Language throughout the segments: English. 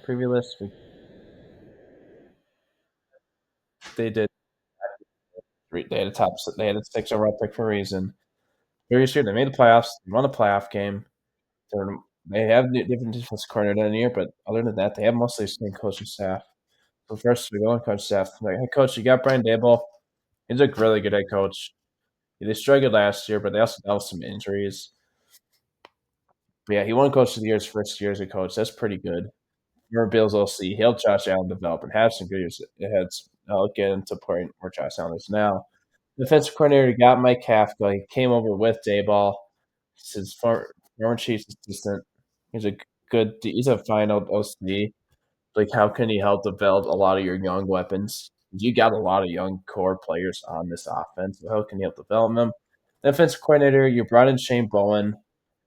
Preview list. They did. They had a top. They had a six overall pick for a reason. Previous year, they made the playoffs. They won a playoff game. They have different defensive coordinator in the year, but other than that, they have mostly the same coaching staff. So first, we go on coach staff. Like, hey, coach, you got Brian Dable. He's a really good head coach. They struggled last year, but they also dealt with some injuries. But yeah, he won coach of the year his first year as a coach. That's pretty good. For Bills OC, he'll Josh Allen develop and have some good years ahead. I'll get into the point where Josh Allen is now. Defensive coordinator got Mike Kafka. He came over with Dayball. He's his former Chiefs assistant. He's a he's a fine old OC. Like, how can he help develop a lot of your young weapons? You got a lot of young core players on this offense. So how can you help develop them? Defensive coordinator, you brought in Shane Bowen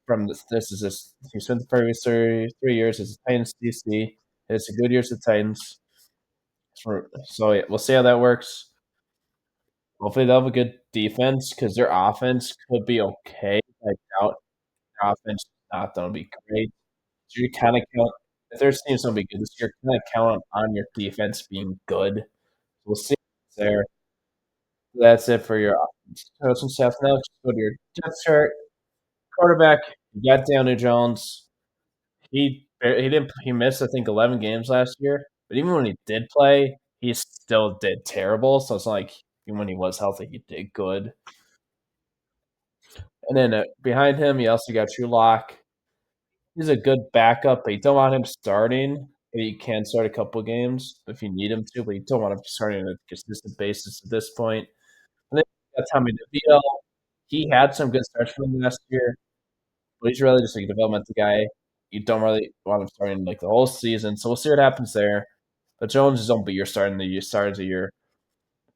from this. He spent the previous 3 years as a Titans DC. It's a good year as the Titans. So yeah, we'll see how that works. Hopefully they'll have a good defense because their offense could be okay. I doubt their offense is not going to be great. So you kind of count if their team's going to be good this year, kind of count on your defense being good. We'll see there. That's it for your offense. Coaching staff. Now let's go to your depth chart. Quarterback, you got Daniel Jones. He missed I think 11 games last year, but even when he did play, he still did terrible. So it's not like even when he was healthy, he did good. And then behind him, you also got Drew Lock. He's a good backup, but you don't want him starting. He can start a couple games if you need him to, but you don't want him starting on a consistent basis at this point. And then you got Tommy DeVito. He had some good starts for him last year, but he's really just like a developmental guy. You don't really want him starting like the whole season. So we'll see what happens there. But Jones is don't be your start of the year.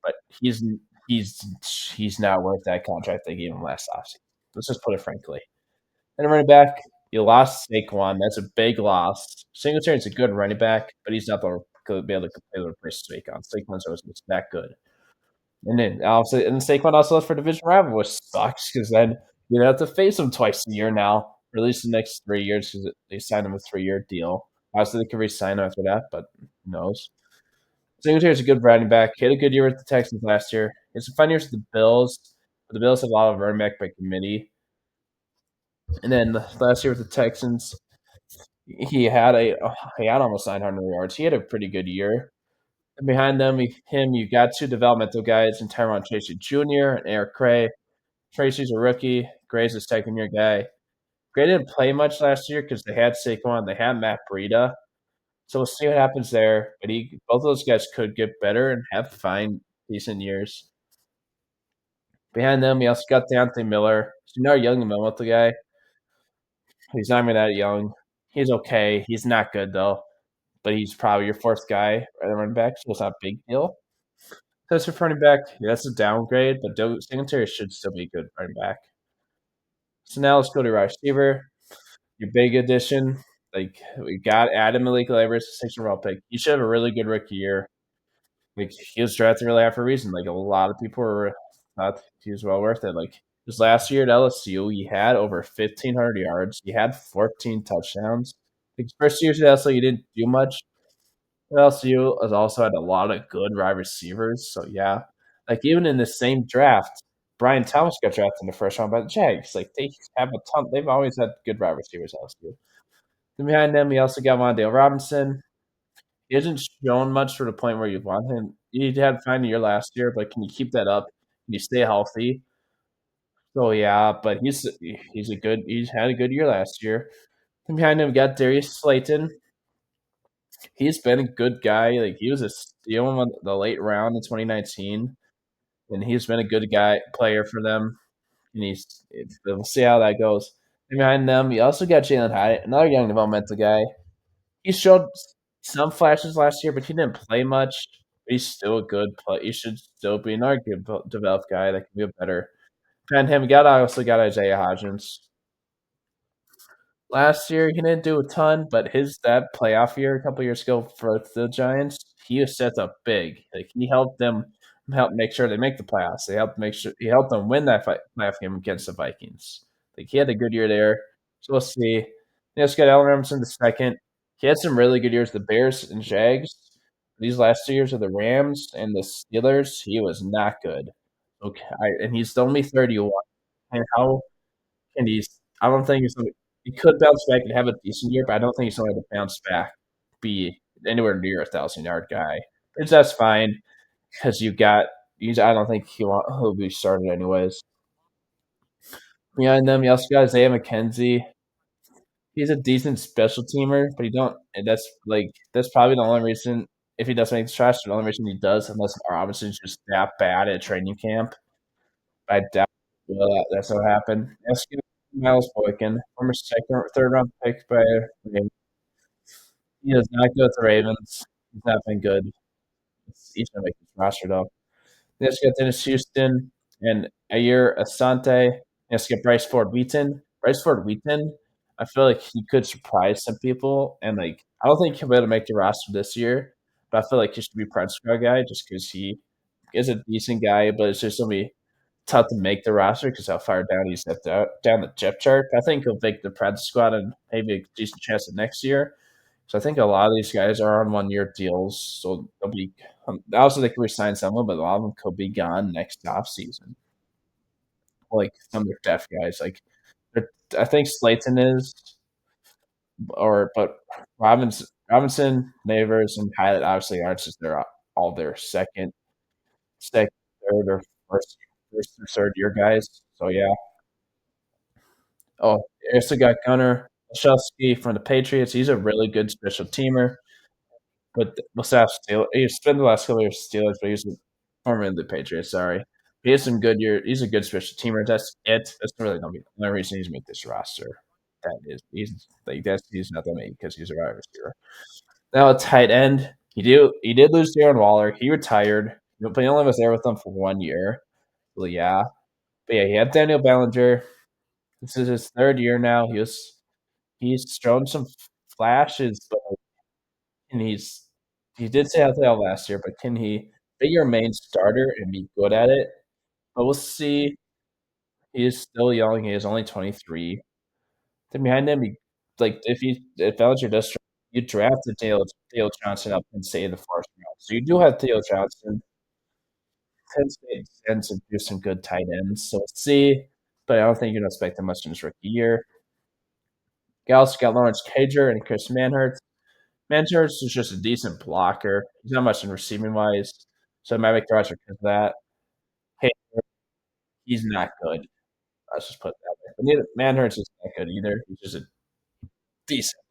But he's he's not worth that contract they gave him last offseason. Let's just put it frankly. And running back, you lost Saquon. That's a big loss. Singletary's a good running back, but he's not going to be able to completely replace Saquon. Saquon's always that good. And then obviously, and Saquon also left for division rival, which sucks because then you have to face him twice a year now, or at least the next 3 years because they signed him a 3-year deal. Obviously, they could re-sign him after that, but who knows? Singletary's a good running back. He had a good year with the Texans last year. It's a fun year with the Bills. But the Bills have a lot of running back by committee. And then last year with the Texans, he had almost 900 yards. He had a pretty good year. And behind him, you got two developmental guys in Tyron Tracy Jr. and Eric Gray. Tracy's a rookie. Gray's a second year guy. Gray didn't play much last year because they had Saquon, they had Matt Breida. So we'll see what happens there. But both of those guys could get better and have fine, decent years. Behind them, we also got Deontay Miller. So you know, young developmental guy. He's not even that young. He's okay. He's not good though, but he's probably your fourth guy at the running back, so it's not a big deal. That's for running back. Yeah, that's a downgrade, but Singletary should still be a good running back. So now let's go to wide receiver. Your big addition, like we got Adam Malik Nabers, sixth overall pick. He should have a really good rookie year. Like he was drafted really out for a reason. Like a lot of people were thought he was well worth it. Like his last year at LSU, he had over 1,500 yards. He had 14 touchdowns. Like his first year at LSU, he didn't do much. LSU has also had a lot of good wide receivers. So yeah, like even in the same draft, Brian Thomas got drafted in the first round by the Jags. Like they have a ton. They've always had good wide receivers. LSU. Then behind them, we also got Wandale Robinson. He hasn't shown much for the point where you want him. He had a fine year last year, but can you keep that up? Can you stay healthy? So yeah, but he's had a good year last year. And behind him, we got Darius Slayton. He's been a good guy. Like he was a steal in the late round in 2019, and he's been a good player for them. And we'll see how that goes. And behind them, you also got Jalen Hyatt, another young developmental guy. He showed some flashes last year, but he didn't play much. But he's still a good play. He should still be another good developed guy that can be a better. And him, also got Isaiah Hodgins. Last year he didn't do a ton, but his that playoff year a couple years ago for the Giants, he was set up big. Like he help make sure they make the playoffs. He helped them win that playoff game against the Vikings. Like he had a good year there. So we'll see. Let's get Allen Robinson the second. he had some really good years. The Bears and Jags. These last 2 years of the Rams and the Steelers, he was not good. Okay, and he's only 31. And how can he? I don't think he's. He could bounce back and have a decent year, but I don't think he's going to bounce back, be anywhere near 1,000 yard guy. Which that's fine because you got. I don't think he'll be started anyways. Behind them, you also got Isaiah McKenzie. He's a decent special teamer, but he don't. And that's probably the only reason if he does make the trash. The only reason he does, unless Robinson's just that bad at training camp. I doubt that's what happened. Ask Miles Boykin, former second, third round pick by he does not go with the Ravens. He's not been good. He's gonna make this roster though. Let's get Dennis Houston and Ayer Asante. Let's get Bryce Ford Wheaton. Bryce Ford Wheaton, I feel like he could surprise some people. And I don't think he'll be able to make the roster this year, but I feel like he should be practice squad guy just because he is a decent guy, but it's just gonna be tough to make the roster because how far down he's at down the depth chart. I think he'll make the practice squad and maybe a decent chance at next year. So I think a lot of these guys are on 1 year deals, so they'll be. Also, they can resign someone, but a lot of them could be gone next off season. Like some of their depth guys, I think Slayton is, but Robinson, Navers, and Hyatt obviously aren't just they're all their second, third, or first or third year guys. So yeah. Oh, they also got Gunnar Olszewski from the Patriots. He's a really good special teamer. But Mustafa Steelers, he spent the last couple of years Steelers, but he's formerly the Patriots. Sorry, he has some good year. He's a good special teamer. That's it. That's really not the only reason he's made this roster. That is, he's not that made because he's a wide receiver. Now a tight end. He did lose Darren Waller. He retired, but he only was there with them for 1 year. Well, yeah, but yeah, he had Daniel Bellinger. This is his third year now. He's shown some flashes, but and he did say out there last year, but can he be your main starter and be good at it? But we'll see. He is still young. He is only 23. Then behind him, if Bellinger does, you drafted Dale Johnson up and say the first round. So you do have Dale Johnson. Penn State tends to do some good tight ends. So we'll see. But I don't think you're going to expect that much in his rookie year. You also got Lawrence Cager and Chris Manhurst. Manhurst is just a decent blocker. He's not much in receiving wise. So it might make the roster because of that. Hey, he's not good. Let's just put it that way. But neither Manhurst is not good either. He's just a decent.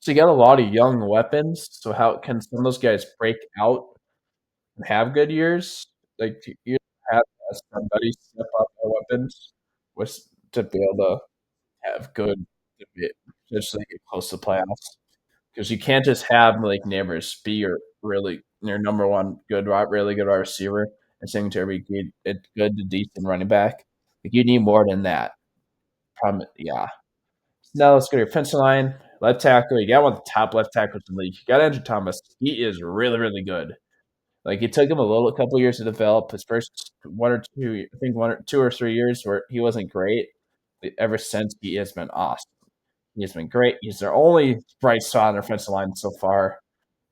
So you got a lot of young weapons. So how can some of those guys break out and have good years? Like you have somebody step up their weapons with to be able to have good to be essentially get close to playoffs. Because you can't just have Malik Nabers be your number one really good wide receiver and Singletary be good to decent running back. Like you need more than that. Yeah. Now let's go to your pencil line. Left tackle. You got one of the top left tackles in the league. You got Andrew Thomas. He is really, really good. Like it took him a couple years to develop. His first 1 or 2, I think 2 or 3 years where he wasn't great. But ever since he has been awesome. He has been great. He's their only bright spot on their offensive line so far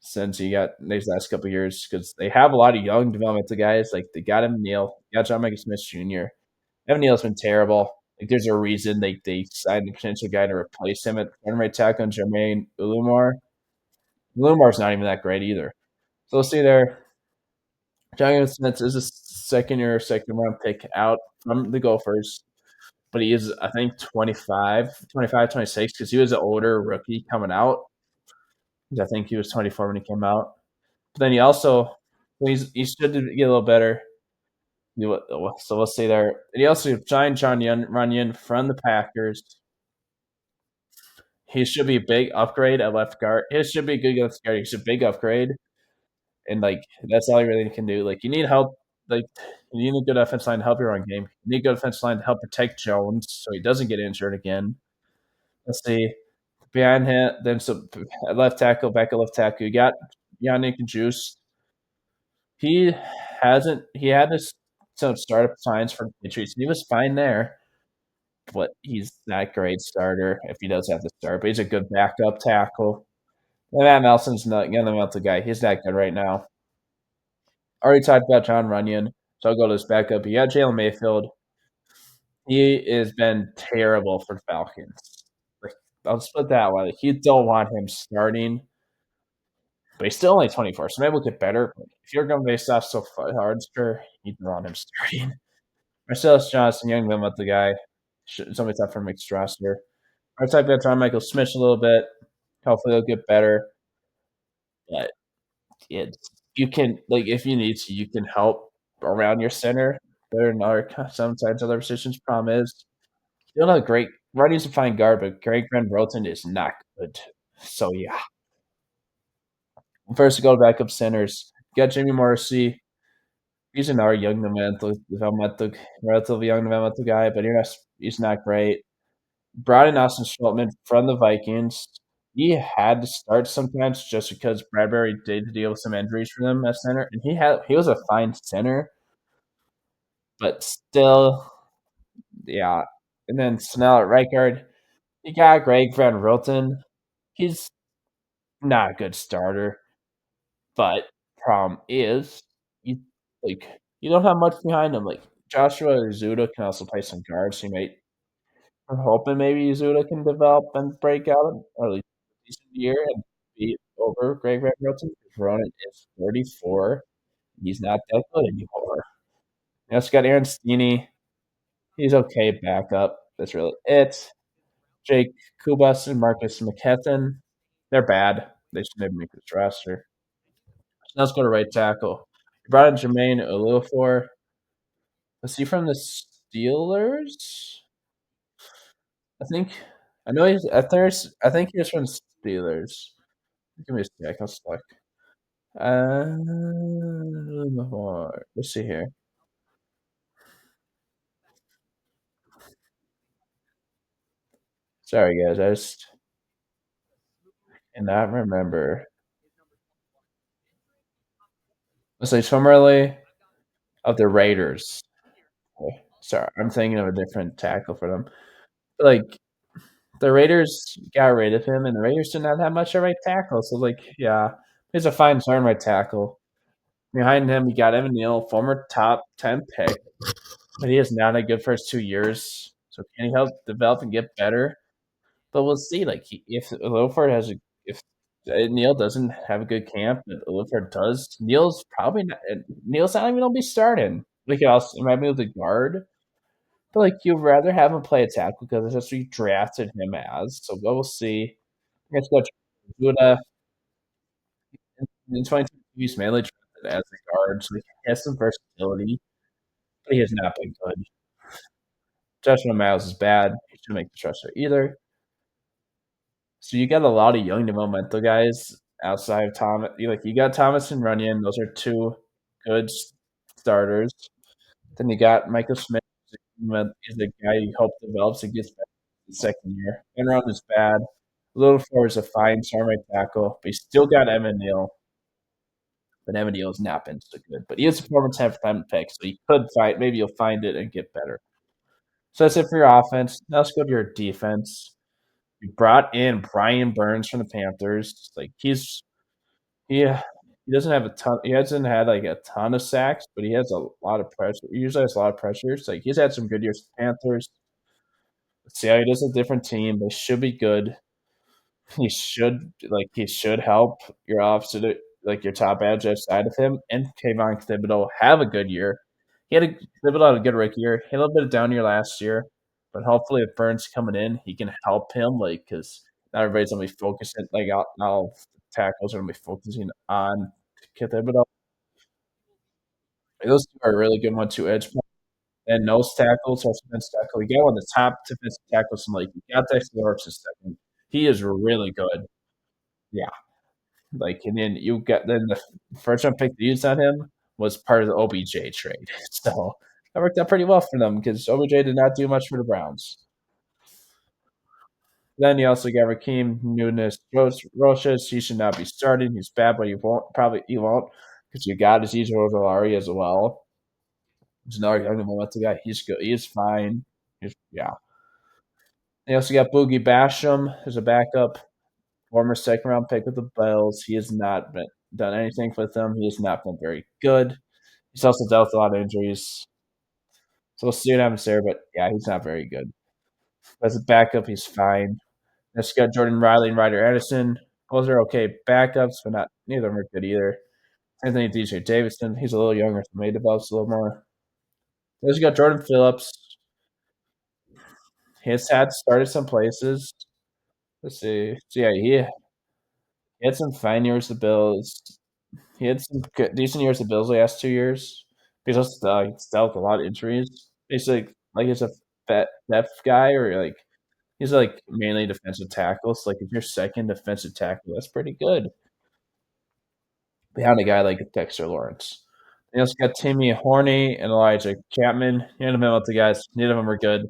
since he got these last couple of years because they have a lot of young developmental guys. Like they got Evan Neal, got John Michael Smith Jr. Evan Neal's been terrible. Like there's a reason they signed a potential guy to replace him at right tackle, Jermaine Ulumar. Ulumar's not even that great either. So we'll see there. John Michael Smith is a second round pick out from the Gophers. But he is, I think, 25, 26, because he was an older rookie coming out. I think he was 24 when he came out. But then he should get a little better. So we'll see there. And he also signed John Runyon from the Packers. He should be a big upgrade at left guard. He should be a good left guard. He's a big upgrade. And that's all he really can do. Like you need help. Like you need a good offensive line to help your run game. You need a good offensive line to help protect Jones so he doesn't get injured again. Let's see. Behind him, then at left tackle, back at left tackle, you got Yannick Juice. He had some startup signs for the Patriots. He was fine there. but he's not a great starter if he does have to start, but he's a good backup tackle. And Matt Nelson's not gonna melt the guy. He's not good right now. Already talked about John Runyon, so I'll go to his backup. You got Jalen Mayfield. He has been terrible for the Falcons. Like, I'll just put it that way. Like, you don't want him starting, but he's still only 24, so maybe we'll get better. If you're going based off so hard, sure, you don't want him starting. Marcellus Johnson, young man, with the guy. Somebody's up for mixed roster. I talked about John Michael Smith a little bit. Hopefully, they'll get better. But it's you can like if you need to, you can help around your center better than other sometimes other positions. Problem is, you don't have great Roddy's a fine guard, but Greg Van Roten is not good. So yeah. First to go to backup centers. You got Jimmy Morrissey. He's another young developmental, relatively young developmental guy, but he's not great. Brought in Austin Schultman from the Vikings. He had to start sometimes just because Bradbury did deal with some injuries for them at center, and he was a fine center, but still, yeah. And then Snell at right guard, you got Greg Van Roten. He's not a good starter, but problem is you like you don't have much behind him. Like Joshua Zuda can also play some guards. So you might we're hoping maybe Zuda can develop and break out or at least a decent year and beat over Greg Van Roten. Ronan is 34. He's not that good anymore. You also got Aaron Steeney. He's okay backup. That's really it. Jake Kubas and Marcus McKetton. They're bad. They should maybe make this roster. So now let's go to right tackle. You brought in Jermaine Oluofor. Was he from the Steelers? I think I know he's at first. I think he was from the Steelers. Give me a sec. I'll select. Let's see here. Sorry, guys. I just cannot remember. Let's say formerly of the Raiders. Okay, sorry, I'm thinking of a different tackle for them. Like the Raiders got rid of him, and the Raiders did not have much of a right tackle. So, like, yeah, he's a fine starting right tackle. Behind him, you got Evan Neal, former top 10 pick, but he is not a good first 2 years. So, can he help develop and get better? But we'll see. Like, if Loford has a, if Neal doesn't have a good camp, but Loford does, Neal's not even gonna be starting. We could also might be able to guard, but like you'd rather have him play a tackle because that's what you drafted him as. So we'll see. I guess go Judah in 2022. He's mainly drafted as a guard, so he has some versatility, but he has not been good. Joshua Miles is bad. He shouldn't make the roster either. So you got a lot of young developmental guys outside of Thomas. You got Thomas and Runyon. Those are two good starters. Then you got Michael Smith. Is a guy you hope develops and gets better in the second year. Enron is bad. Little Four is a fine starting right tackle, but you still got Evan Neal. But Evan Neal has not been so good. But he is a former 10th time pick, so you could find maybe you'll find it and get better. So that's it for your offense. Now let's go to your defense. You brought in Brian Burns from the Panthers. Like he doesn't have a ton. He hasn't had like a ton of sacks, but he has a lot of pressure. He usually has a lot of pressures. Like he's had some good years with the Panthers. Let's see how he does with a different team. They should be good. He should help your opposite, like your top edge outside of him, and Kayvon Thibodeau have a good year. Thibodeau had a good rookie year. He had a little bit of down year last year, but hopefully if Burns coming in, he can help him. Like because not everybody's gonna be focusing. Like all tackles are gonna be focusing on Thibodeau. Those two are a really good one to edge. And nose tackles or defensive tackle. We got one of the top defensive tackles in the league. We got Dexter Lawrence is second. He is really good. Yeah. Like, and then the first round pick they used on him was part of the OBJ trade. So that worked out pretty well for them because OBJ did not do much for the Browns. Then you also got Raheem Nunes Roches. He should not be starting. He's bad, but he won't because you got Aziz Ojolari as well. He's another young momentum guy. He's good. He is fine. Yeah. They also got Boogie Basham as a backup, former second round pick with the Bills. He has not done anything with them. He has not been very good. He's also dealt with a lot of injuries. So we'll see what happens there. But yeah, he's not very good. As a backup, he's fine. Next, got Jordan Riley and Ryder Anderson. Those are okay backups, but not neither of them are good either. Anthony DJ Davidson, he's a little younger, so maybe develops a little more. There's got Jordan Phillips. He has had started some places. Let's see. So yeah, he had some fine years with the Bills. He had some good, decent years with the Bills the last 2 years. He's also he's dealt with a lot of injuries. He's like he's a fat depth guy, or like he's like mainly defensive tackles. Like if you're second defensive tackle, that's pretty good behind a guy like Dexter Lawrence. They also got Timmy Horney and Elijah Chapman. You know about the guys. Neither of them are good.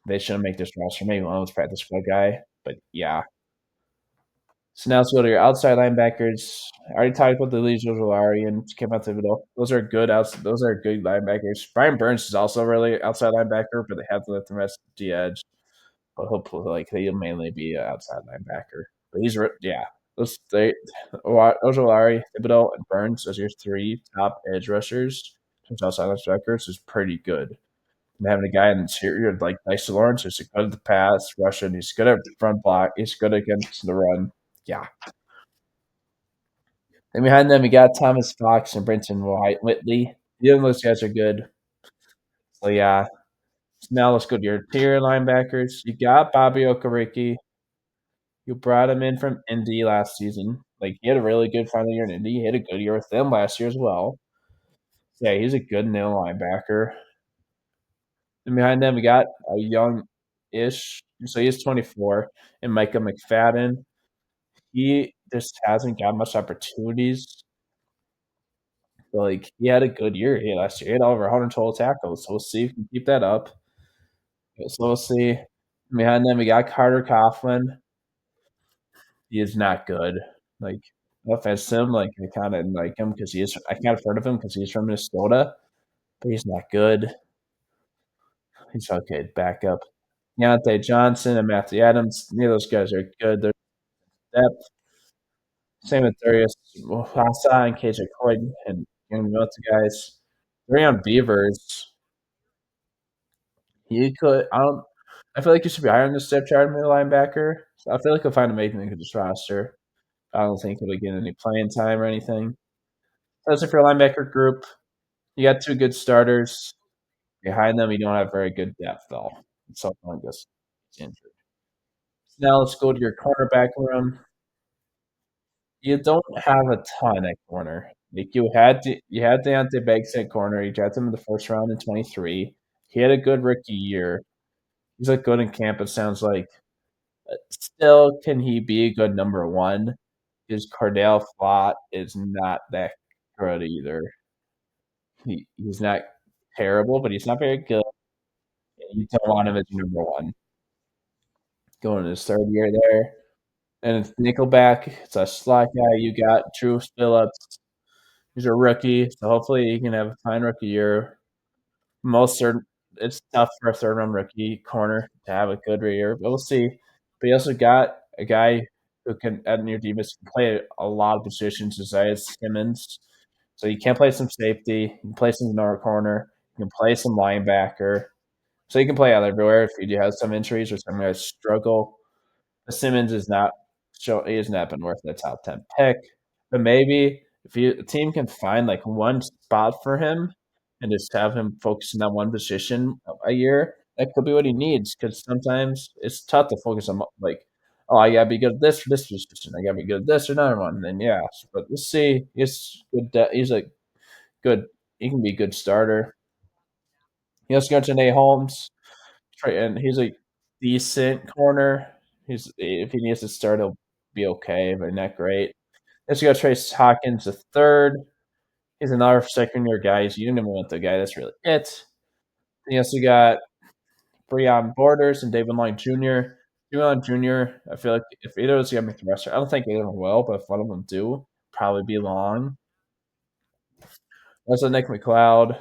They shouldn't make this roster. Maybe one was practice squad guy, but yeah. So now let's go to your outside linebackers. I already talked about the Elijah Ojolari and Kevin Thibodeau. Those are good Those are good linebackers. Brian Burns is also really outside linebacker, but they have to let the rest of the edge. But hopefully, like he'll mainly be an outside linebacker. But yeah. Those Ojolari, Thibodeau, and Burns as your three top edge rushers, since outside linebackers, is pretty good. And having a guy in the interior like Dexter Lawrence who's good at the pass, rushing, he's good at the front block, he's good against the run. Yeah. And behind them, we got Thomas Fox and Brenton Whitley. The other those guys are good. So yeah. So now let's go to your interior linebackers. You got Bobby Okereke. You brought him in from Indy last season. Like he had a really good final year in Indy. He had a good year with them last year as well. Yeah, he's a good nil linebacker. And behind them, we got a young-ish, so he's 24, and Micah McFadden. He just hasn't got much opportunities. But, like, he had a good year last year. He had over 100 total tackles, so we'll see if he can keep that up. So we'll see. Behind them, we got Carter Coughlin. He is not good. Like, no offense to him, like, I kinda like him because he is I kind of heard of him because he's from Minnesota, but he's not good. He's okay backup. Deontay Johnson and Matthew Adams, neither of those guys are good. They're depth. Same with Darius Muhasa and KJ Coyden and young Milton guys. Darian Beavers, he could. I don't. I feel like he should be higher on the step chart middle linebacker. So I feel like he'll find a maintenance in this roster. I don't think he'll get any playing time or anything. That's it for your linebacker group. You got two good starters. Behind them, you don't have very good depth, though. So I guess it's injured. So now let's go to your cornerback room. You don't have a ton at corner. Like you had Deontay Banks at corner. You drafted him in the first round in 23. He had a good rookie year. He's like good in camp. It sounds like. Still, can he be a good number one? Because Cordell Flott is not that good either. He's not terrible, but he's not very good. You don't want him as your number one going in his third year there. And it's Nickelback. It's a slot guy. You got Drew Phillips. He's a rookie, so hopefully he can have a fine rookie year. Most certain it's tough for a third round rookie corner to have a good year, but we'll see. But you also got a guy who can at your defense can play a lot of positions, Isaiah Simmons. So you can play some safety, you can play some north corner, you can play some linebacker. So you can play out everywhere if you do have some injuries or some guys struggle. Simmons is not he has not been worth the top 10 pick. But maybe if a team can find like one spot for him and just have him focus on that one position a year, that could be what he needs. Because sometimes it's tough to focus on like, oh, I gotta be good at this for this position. I gotta be good at this or another one. And then yeah, but we'll see. He's good. He's a good. He can be a good starter. He also got Janae Holmes, and he's a decent corner. He's if he needs to start, he'll be okay, but not great. Let's go Trace Hawkins the third. He's another second year guy. You didn't even want the guy. That's really it. Then you also got Breon Borders and David Long Jr. David Long Jr. I feel like if either of those guys make the roster, I don't think either of them will, but if one of them do, probably be Long. Also Nick McLeod,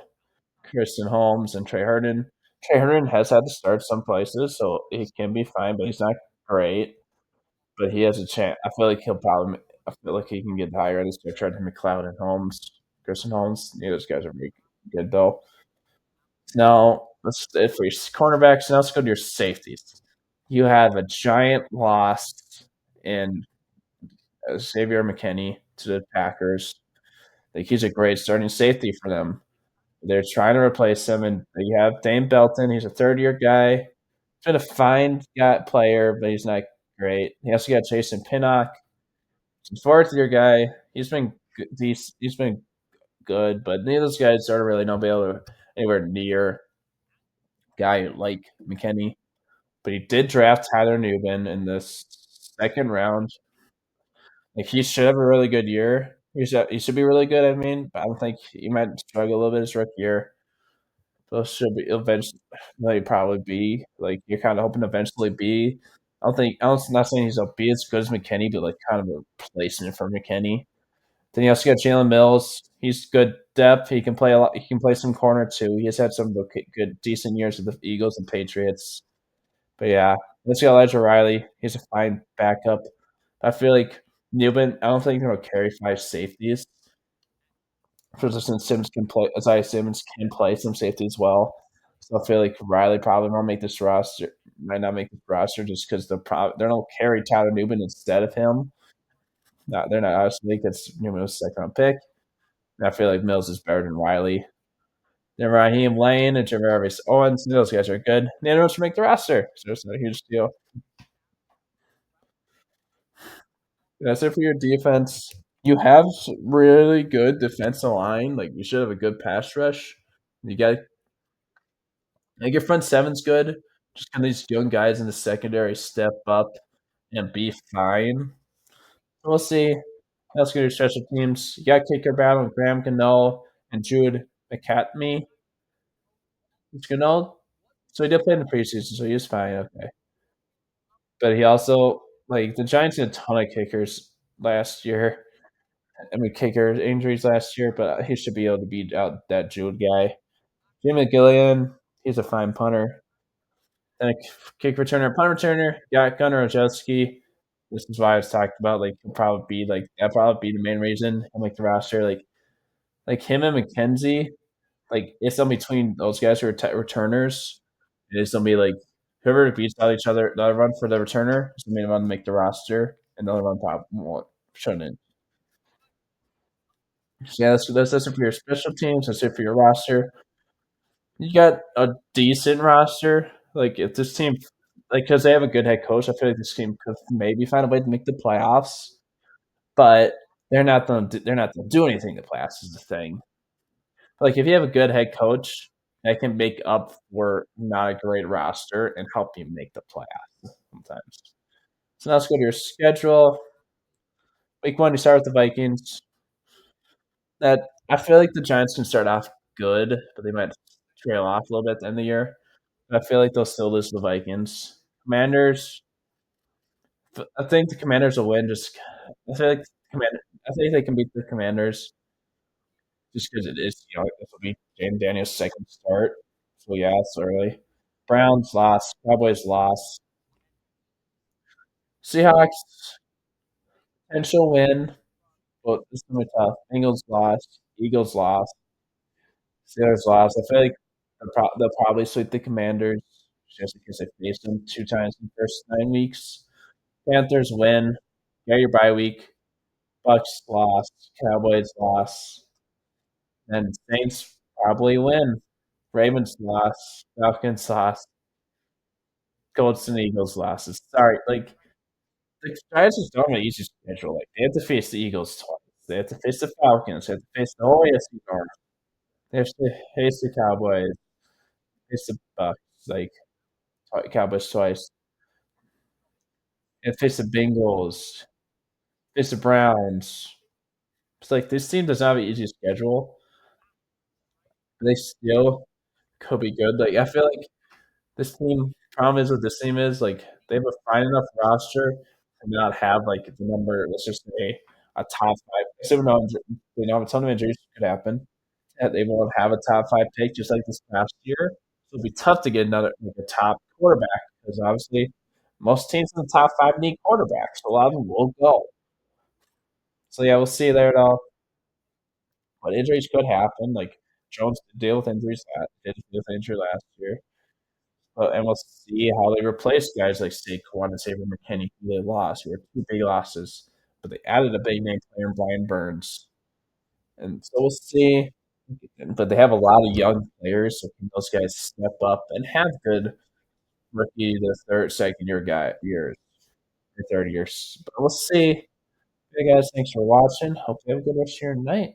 Kristen Holmes, and Trey Herndon. Trey Herndon has had to start some places, so he can be fine, but he's not great. But he has a chance. I feel like he'll probably. I feel like he can get higher. This guy Trent McLeod and Holmes, Christian Holmes. Yeah, those guys are very good though. Now let's if we cornerbacks. Now let's go to your safeties. You have a giant loss in Xavier McKinney to the Packers. Like he's a great starting safety for them. They're trying to replace him, and you have Dane Belton. He's a third-year guy. He's been a fine player, but he's not great. He also got Jason Pinnock, he's a fourth-year guy. He's been good, but neither of those guys are really no be able to anywhere near guy like McKinney. But he did draft Tyler Newman in the second round. Like he should have a really good year. He should be really good. I mean, but I don't think he might struggle a little bit his rookie year. Those should be eventually probably be like you're kind of hoping to eventually be. I don't not saying he's will be as good as McKinney, but like kind of a replacement for McKinney. Then you also got Jalen Mills. He's good depth. He can play a lot. He can play some corner too. He has had some good decent years with the Eagles and Patriots. But yeah, let's go Elijah Riley. He's a fine backup. I feel like Newman. I don't think he'll carry five safeties. Since Simmons can play, Isaiah Simmons can play some safety as well. So I feel like Riley probably won't make this roster. Might not make this roster just because they're gonna carry Tyler Newman instead of him. No, they're not obviously because Newman was a second round pick. And I feel like Mills is better than Riley. Then Raheem Lane and Jermaine Owens, those guys are good. None of us should make the roster. So it's not a huge deal. That's it for your defense. You have really good defensive line. Like you should have a good pass rush. You got I think your front seven's good. Just kind of these young guys in the secondary step up and be fine. We'll see. That's good. Special teams. You got kicker battle with Graham Gano and Jude McCatney. It's Gano. So he did play in the preseason, so he was fine. Okay. But he also like the Giants had a ton of kickers last year. I mean, kicker injuries last year, but he should be able to beat out that Jude guy. Jim McGillian, he's a fine punter. Then a kick returner, punt returner. Yeah, Gunnar Ojewski. This is why I was talking about. Like he'll probably be like that. Probably be the main reason I make the roster. Like him and McKenzie. Like it's in between those guys who are returners. It's gonna be like whoever beats out each other. The other one for the returner is the main one to make the roster, and the other one probably won't shouldn't. So yeah, that's it for your special teams. That's it for your roster. You got a decent roster. Like if this team, like because they have a good head coach, I feel like this team could maybe find a way to make the playoffs. But they're not going to do anything. In the playoffs is the thing. Like if you have a good head coach, that can make up for not a great roster and help you make the playoffs sometimes. So now let's go to your schedule. Week one, you start with the Vikings. That I feel like the Giants can start off good, but they might trail off a little bit at the end of the year. I feel like they'll still lose to the Vikings. Commanders, I think the Commanders will win. Just I feel like I think they can beat the Commanders just because it is. This will be Jaden Daniels' second start. So yeah, it's early. Browns lost. Cowboys lost. Seahawks potential win, but this is gonna be tough. Bengals lost. Eagles lost. Steelers lost. I feel like they'll probably sweep the Commanders just because they faced them two times in the first 9 weeks. Panthers win. Get your bye week. Bucks lost. Cowboys lost. And Saints probably win. Ravens lost. Falcons lost. Colts and Eagles losses. Sorry, like the Giants just don't have an easy schedule. Like they have to face the Eagles twice. They have to face the Falcons. They have to face the whole AFC North. They have to face the Cowboys. Face the Bucks. Like Cowboys twice. And face the Bengals. Face the Browns. It's like this team does not have an easy schedule. But they still could be good. Like I feel like this team problem is with this team is like they have a fine enough roster to not have like the number. Let's just say a top five. So they know a ton of injuries could happen. That they won't have a top five pick just like this past year. it'll be tough to get another like a top quarterback because obviously most teams in the top 5 need quarterbacks. A lot of them will go. So yeah, we'll see there though. But injuries could happen. Like Jones did deal with injuries did deal with injury last year. But and we'll see how they replace guys like Saquon and Saber McKinney who they lost, who were two big losses. But they added a big name player in Brian Burns. And so we'll see. But they have a lot of young players, so can those guys step up and have good rookie to third, second year guy years or third years. But we'll see. Hey guys, thanks for watching. Hope you have a good rest of your night.